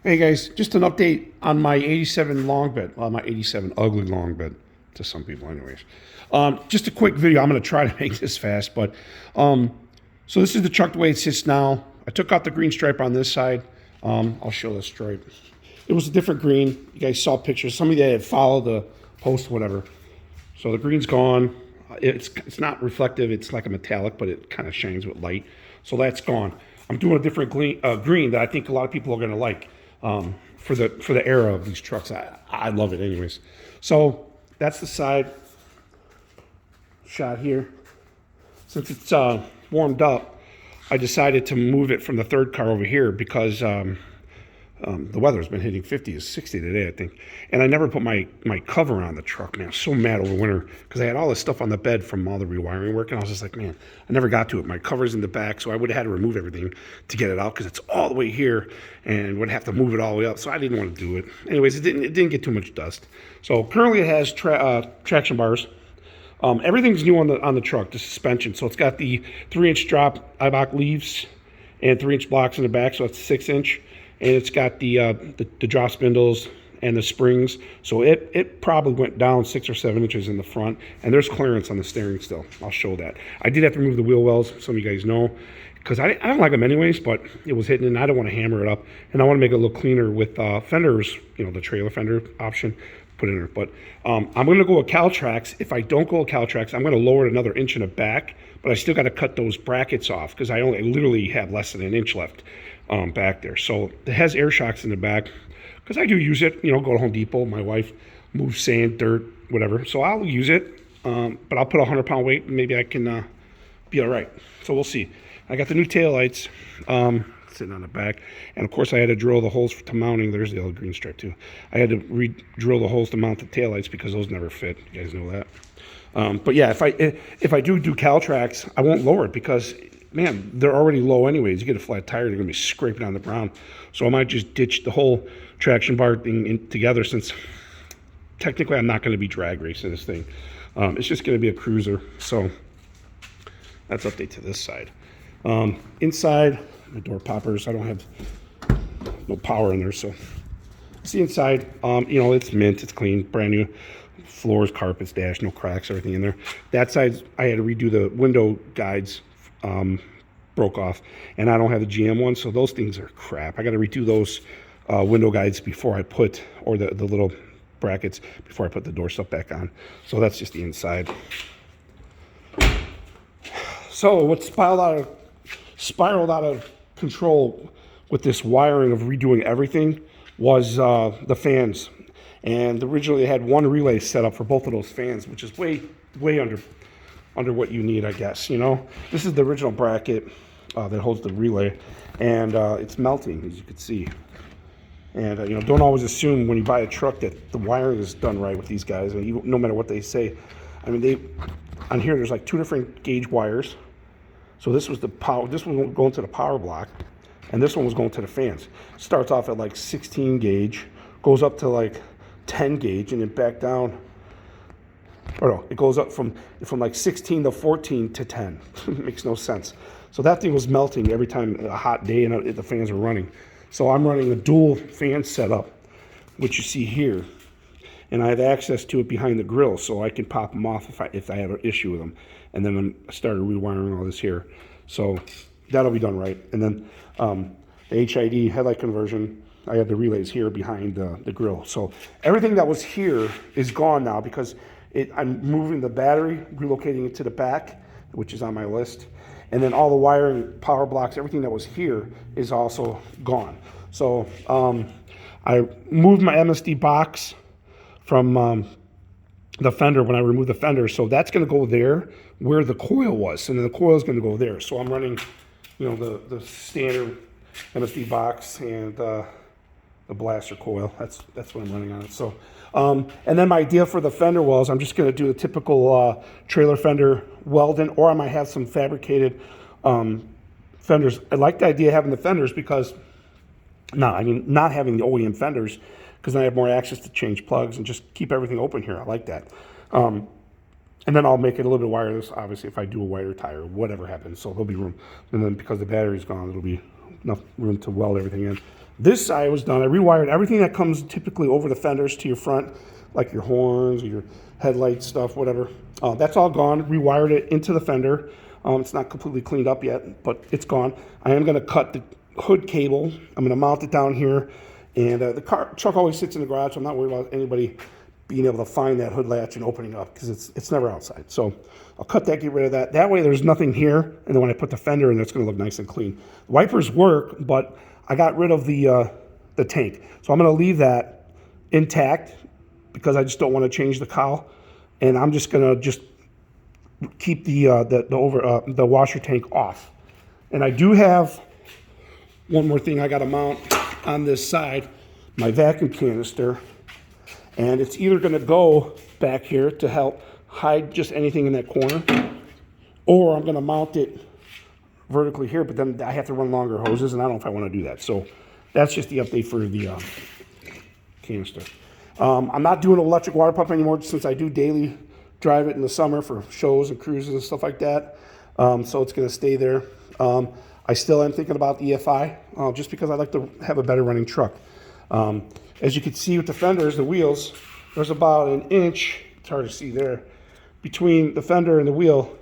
Hey guys, just an update on my 87 long bed. Well, my 87 ugly long bed to some people anyways. Just a quick video. I'm going to try to make this fast, but so this is the truck the way it sits now. I took out the green stripe on this side. I'll show the stripe. It was a different green. You guys saw pictures. Some of you had followed the post, whatever. So the green's gone. It's not reflective. It's like a metallic, but it kind of shines with light. So that's gone. I'm doing a different green that I think a lot of people are going to like. For the era of these trucks. I love it anyways. So that's the side shot here. Since it's warmed up, I decided to move it from the third car over here because the weather's been hitting 50 to 60 today, I think. And I never put my cover on the truck, man. I was so mad over winter because I had all this stuff on the bed from all the rewiring work, and I was just like, man, I never got to it. My cover's in the back, so I would have had to remove everything to get it out because it's all the way here and would have to move it all the way up, so I didn't want to do it. Anyways, it didn't get too much dust. So currently it has traction bars. Everything's new on the truck, the suspension. So it's got the 3-inch drop Ibach leaves and 3-inch blocks in the back, so it's 6-inch. And it's got the drop spindles and the springs. So it probably went down 6 or 7 inches in the front. And there's clearance on the steering still. I'll show that. I did have to remove the wheel wells, some of you guys know, because I don't like them anyways, but it was hitting and I don't want to hammer it up. And I want to make it look cleaner with fenders, you know, the trailer fender option, put in there. But I'm going to go with Caltrax. If I don't go with Caltrax, I'm going to lower it another inch in the back, but I still got to cut those brackets off because I literally have less than an inch left back there. So it has air shocks in the back because I do use it, you know, go to Home Depot. My wife moves sand, dirt, whatever. So I'll use it, but I'll put a 100-pound weight and maybe I can be all right. So we'll see. I got the new taillights sitting on the back. And of course I had to drill the holes to mounting. There's the old green stripe too. I had to re-drill the holes to mount the taillights because those never fit. You guys know that. But yeah, if I do Caltrax, I won't lower it because, man, they're already low anyways. You get a flat tire, they're going to be scraping on the ground. So I might just ditch the whole traction bar thing together since technically I'm not going to be drag racing this thing. It's just going to be a cruiser. So that's update to this side. Inside, my door poppers, I don't have no power in there. So see inside, you know, it's mint, it's clean, brand new. Floors, carpets, dash, no cracks, everything in there. That side, I had to redo the window guides. Broke off, and I don't have the GM one, so those things are crap. I got to redo those window guides before I put, or the little brackets before I put the door stuff back on. So that's just the inside. So what spiraled out of control with this wiring of redoing everything was the fans. And originally they had one relay set up for both of those fans, which is way under what you need, I guess, you know. This is the original bracket that holds the relay, and it's melting, as you can see. And you know, don't always assume when you buy a truck that the wiring is done right with these guys, and no matter what they say. I mean, on here there's like 2 different gauge wires. So this was the power. This one was going to the power block, and this one was going to the fans. Starts off at like 16 gauge, goes up to like 10 gauge, and then back down. Or no, it goes up from like 16 to 14 to 10. It makes no sense. So that thing was melting every time, a hot day, and the fans were running. So I'm running a dual fan setup, which you see here, and I have access to it behind the grill, so I can pop them off if I have an issue with them. And then I started rewiring all this here, so that'll be done right. And then the HID headlight conversion, I have the relays here behind the grill. So everything that was here is gone now because I'm moving the battery, relocating it to the back, which is on my list. And then all the wiring, power blocks, everything that was here is also gone. So I moved my MSD box from the fender when I removed the fender. So that's going to go there where the coil was. And then the coil is going to go there. So I'm running, you know, the standard MSD box and the blaster coil. That's what I'm running on it. So, and then my idea for the fender wells, I'm just going to do a typical trailer fender welding, or I might have some fabricated fenders. I like the idea of having the fenders because, not having the OEM fenders, because then I have more access to change plugs and just keep everything open here. I like that. And then I'll make it a little bit wireless, obviously, if I do a wider tire, whatever happens. So there'll be room. And then because the battery's gone, there'll be enough room to weld everything in. This side was done. I rewired everything that comes typically over the fenders to your front, like your horns or your headlight stuff, whatever. That's all gone. Rewired it into the fender. It's not completely cleaned up yet, but it's gone. I am going to cut the hood cable. I'm going to mount it down here. And the truck always sits in the garage, so I'm not worried about anybody being able to find that hood latch and opening up, because it's never outside. So I'll cut that, get rid of that. That way there's nothing here, and then when I put the fender in, it's going to look nice and clean. The wipers work, but I got rid of the tank. So I'm going to leave that intact because I just don't want to change the cowl. And I'm just going to keep the washer tank off. And I do have one more thing I got to mount on this side, my vacuum canister. And it's either going to go back here to help hide just anything in that corner, or I'm going to mount it vertically here, but then I have to run longer hoses, and I don't know if I want to do that. So that's just the update for the canister. I'm not doing an electric water pump anymore since I do daily drive it in the summer for shows and cruises and stuff like that. So it's going to stay there. I still am thinking about the EFI, just because I like to have a better running truck. As you can see with the fenders, the wheels, there's about an inch, it's hard to see there, between the fender and the wheel.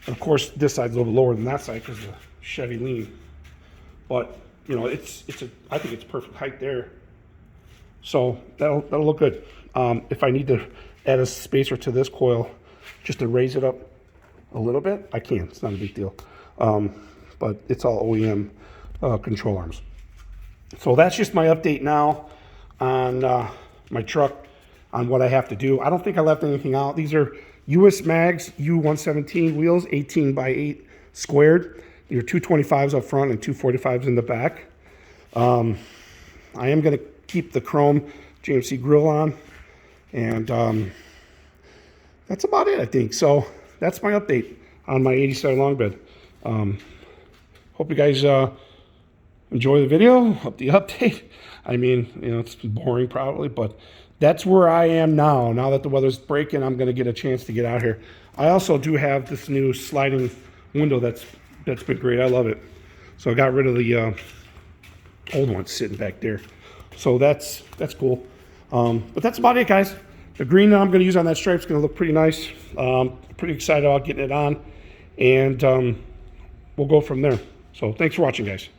And of course, this side's a little bit lower than that side because of the Chevy lean. But, you know, I think it's perfect height there. So that'll look good. If I need to add a spacer to this coil just to raise it up a little bit, I can. It's not a big deal. But it's all OEM control arms. So that's just my update now on my truck, on what I have to do. I don't think I left anything out. These are US Mags U117 wheels, 18 by 8 squared. Your 225s up front and 245s in the back. I am going to keep the chrome GMC grill on, and that's about it, I think. So that's my update on my 87 long bed. Hope you guys enjoy the video, hope the update. I mean, you know, it's boring probably, but that's where I am now. Now that the weather's breaking, I'm going to get a chance to get out here. I also do have this new sliding window that's been great. I love it. So I got rid of the old one sitting back there. So that's cool. But that's about it, guys. The green that I'm going to use on that stripe is going to look pretty nice. Pretty excited about getting it on, and we'll go from there. So thanks for watching, guys.